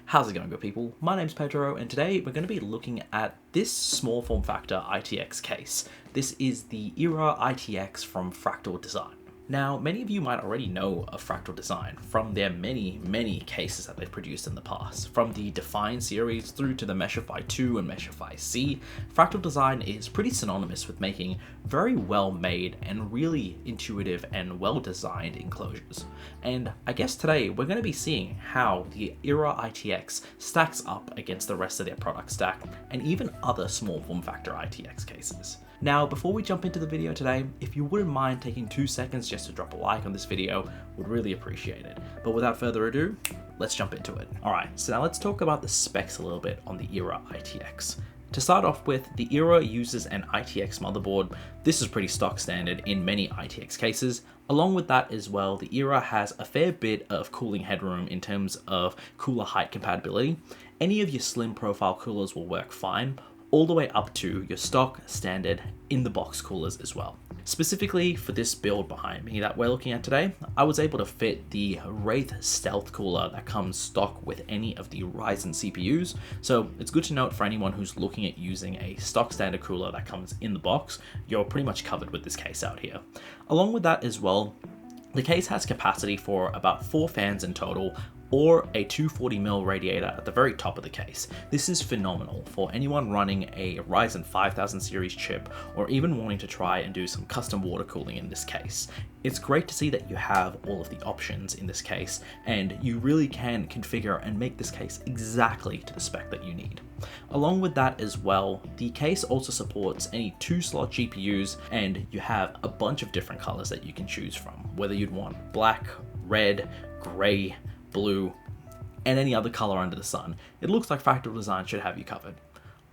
How's it going, good people? My name's Pedro, and today we're going to be looking at this small form factor ITX case. This is the Era ITX from Fractal Design. Now, many of you might already know of Fractal Design from their many cases that they've produced in the past. From the Define series through to the Meshify 2 and Meshify C, Fractal Design is pretty synonymous with making very well made and really intuitive and well designed enclosures. And I guess today we're going to be seeing how the Era ITX stacks up against the rest of their product stack and even other small form factor ITX cases. Now, before we jump into the video today, if you wouldn't mind taking 2 seconds just to drop a like on this video, would really appreciate it. But without further ado, let's jump into it. Alright, so now let's talk about the specs a little bit on the Era ITX. To start off with, the Era uses an ITX motherboard. This is pretty stock standard in many ITX cases. Along with that as well, the Era has a fair bit of cooling headroom in terms of cooler height compatibility. Any of your slim profile coolers will work fine, all the way up to your stock standard in the box coolers as well. Specifically for this build behind me that we're looking at today, I was able to fit the Wraith Stealth cooler that comes stock with any of the Ryzen CPUs, so it's good to note for anyone who's looking at using a stock standard cooler that comes in the box, you're pretty much covered with this case out here. Along with that as well, the case has capacity for about 4 fans in total, or a 240mm radiator at the very top of the case. This is phenomenal for anyone running a Ryzen 5000 series chip or even wanting to try and do some custom water cooling in this case. It's great to see that you have all of the options in this case, and you really can configure and make this case exactly to the spec that you need. Along with that as well, the case also supports any 2-slot GPUs, and you have a bunch of different colors that you can choose from, whether you'd want black, red, gray, blue, and any other color under the sun. It looks like Fractal Design should have you covered.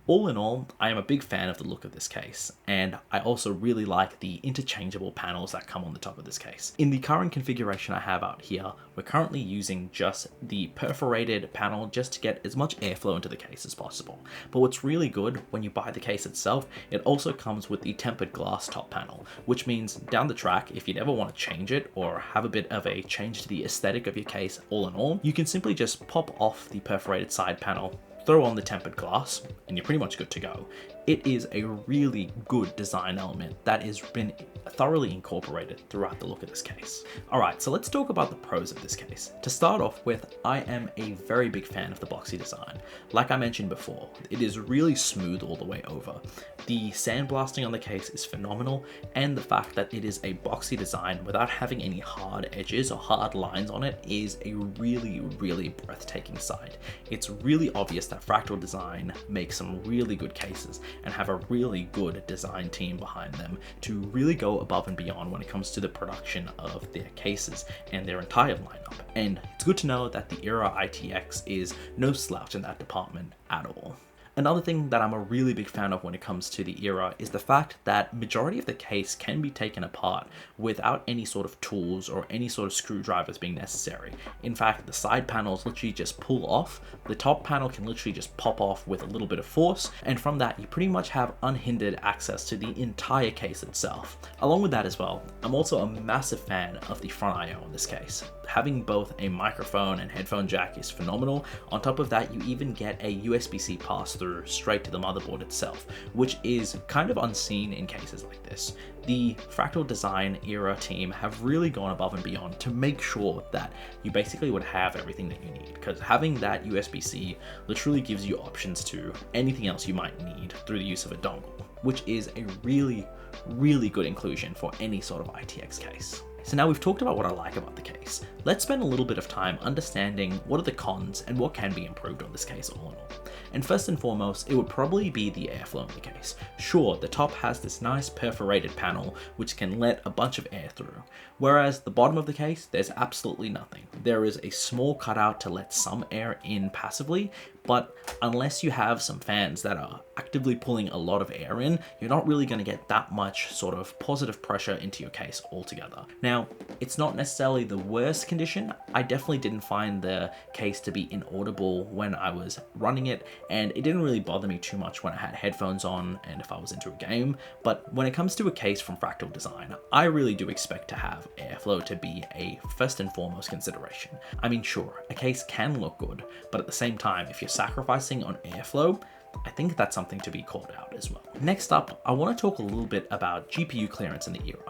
All in all, I am a big fan of the look of this case, and I also really like the interchangeable panels that come on the top of this case. In the current configuration I have out here, we're currently using just the perforated panel just to get as much airflow into the case as possible. But what's really good when you buy the case itself, it also comes with the tempered glass top panel, which means down the track, if you'd ever want to change it or have a bit of a change to the aesthetic of your case all in all, you can simply just pop off the perforated side panel, throw on the tempered glass, and you're pretty much good to go. It is a really good design element that has been thoroughly incorporated throughout the look of this case. Alright, so let's talk about the pros of this case. To start off with, I am a very big fan of the boxy design. Like I mentioned before, it is really smooth all the way over. The sandblasting on the case is phenomenal, and the fact that it is a boxy design without having any hard edges or hard lines on it is a really breathtaking sight. It's really obvious that Fractal Design makes some really good cases and have a really good design team behind them to really go above and beyond when it comes to the production of their cases and their entire lineup. And it's good to know that the Era ITX is no slouch in that department at all. Another thing that I'm a really big fan of when it comes to the Era is the fact that majority of the case can be taken apart without any sort of tools or any sort of screwdrivers being necessary. In fact, the side panels literally just pull off, the top panel can literally just pop off with a little bit of force, and from that you pretty much have unhindered access to the entire case itself. Along with that as well, I'm also a massive fan of the front I/O in this case. Having both a microphone and headphone jack is phenomenal. On top of that, you even get a USB-C pass-through straight to the motherboard itself, which is kind of unseen in cases like this. The Fractal Design Era team have really gone above and beyond to make sure that you basically would have everything that you need, because having that USB-C literally gives you options to anything else you might need through the use of a dongle, which is a really good inclusion for any sort of ITX case. So now we've talked about what I like about the case. Let's spend a little bit of time understanding what are the cons and what can be improved on this case all in all. And first and foremost, it would probably be the airflow in the case. Sure, the top has this nice perforated panel which can let a bunch of air through, whereas the bottom of the case, there's absolutely nothing. There is a small cutout to let some air in passively, but unless you have some fans that are actively pulling a lot of air in, you're not really going to get that much sort of positive pressure into your case altogether. Now, Now, it's not necessarily the worst condition. I definitely didn't find the case to be inaudible when I was running it, and it didn't really bother me too much when I had headphones on and if I was into a game. But when it comes to a case from Fractal Design, I really do expect to have airflow to be a first and foremost consideration. I mean, sure, a case can look good, but at the same time, if you're sacrificing on airflow, I think that's something to be called out as well. Next up, I want to talk a little bit about GPU clearance in the Era.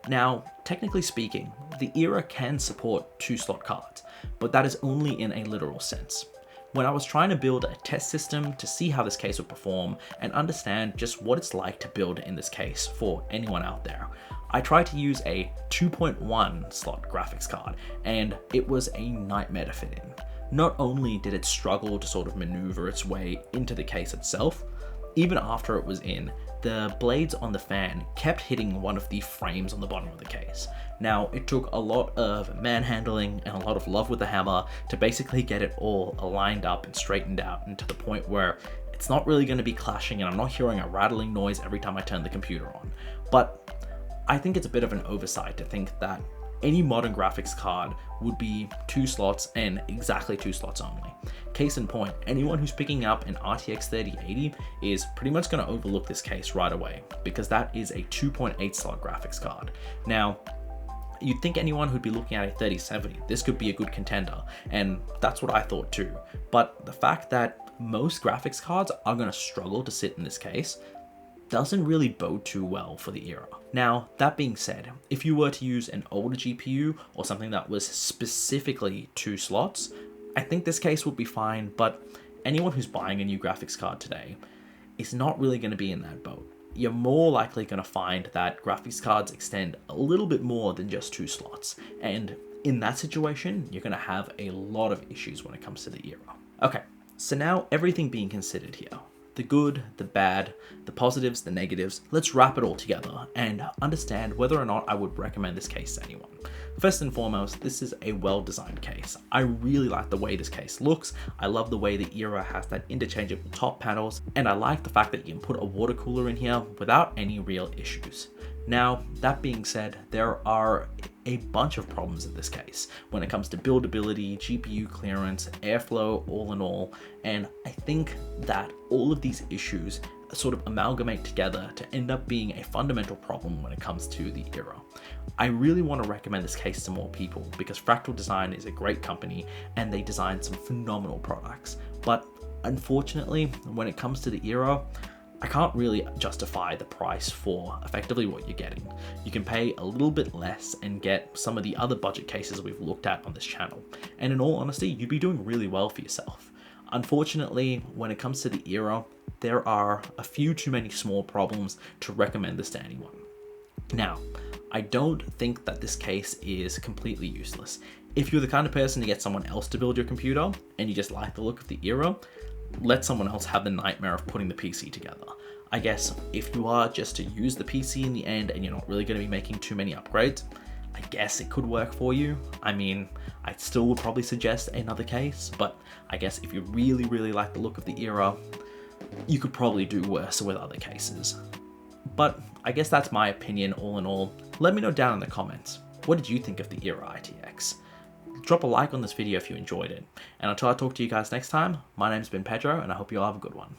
Now, technically speaking, the Era can support 2-slot cards, but that is only in a literal sense. When I was trying to build a test system to see how this case would perform and understand just what it's like to build in this case for anyone out there, I tried to use a 2.1 slot graphics card, and it was a nightmare to fit in. Not only did it struggle to sort of maneuver its way into the case itself, even after it was in, the blades on the fan kept hitting one of the frames on the bottom of the case. Now, it took a lot of manhandling and a lot of love with the hammer to basically get it all aligned up and straightened out, and to the point where it's not really going to be clashing and I'm not hearing a rattling noise every time I turn the computer on. But I think it's a bit of an oversight to think that any modern graphics card would be 2 slots and exactly 2 slots only. Case in point, anyone who's picking up an RTX 3080 is pretty much going to overlook this case right away, because that is a 2.8 slot graphics card. Now, you'd think anyone who'd be looking at a 3070, this could be a good contender, and that's what I thought too. But the fact that most graphics cards are going to struggle to sit in this case doesn't really bode too well for the Era. Now, that being said, if you were to use an older GPU or something that was specifically 2 slots, I think this case would be fine, but anyone who's buying a new graphics card today is not really going to be in that boat. You're more likely going to find that graphics cards extend a little bit more than just 2 slots, and in that situation, you're going to have a lot of issues when it comes to the Era. Okay, so now everything being considered here, the good, the bad, the positives, the negatives, let's wrap it all together and understand whether or not I would recommend this case to anyone. First and foremost, this is a well-designed case. I really like the way this case looks. I love the way the Era has that interchangeable top panels, and I like the fact that you can put a water cooler in here without any real issues. Now, that being said, there are a bunch of problems in this case when it comes to buildability, GPU clearance, airflow, all in all, and I think that all of these issues sort of amalgamate together to end up being a fundamental problem when it comes to the Era. I really want to recommend this case to more people because Fractal Design is a great company and they design some phenomenal products, but unfortunately, when it comes to the Era, I can't really justify the price for effectively what you're getting. You can pay a little bit less and get some of the other budget cases we've looked at on this channel. And in all honesty, you'd be doing really well for yourself. Unfortunately, when it comes to the Era, there are a few too many small problems to recommend this to anyone. Now, I don't think that this case is completely useless. If you're the kind of person to get someone else to build your computer and you just like the look of the Era, let someone else have the nightmare of putting the PC together. I guess if you are just to use the PC in the end and you're not really going to be making too many upgrades, I guess it could work for you. I mean, I still would probably suggest another case, but I guess if you really, really like the look of the Era, you could probably do worse with other cases. But I guess that's my opinion all in all. Let me know down in the comments, what did you think of the Era ITX? Drop a like on this video if you enjoyed it. And until I talk to you guys next time, my name's been Pedro and I hope you all have a good one.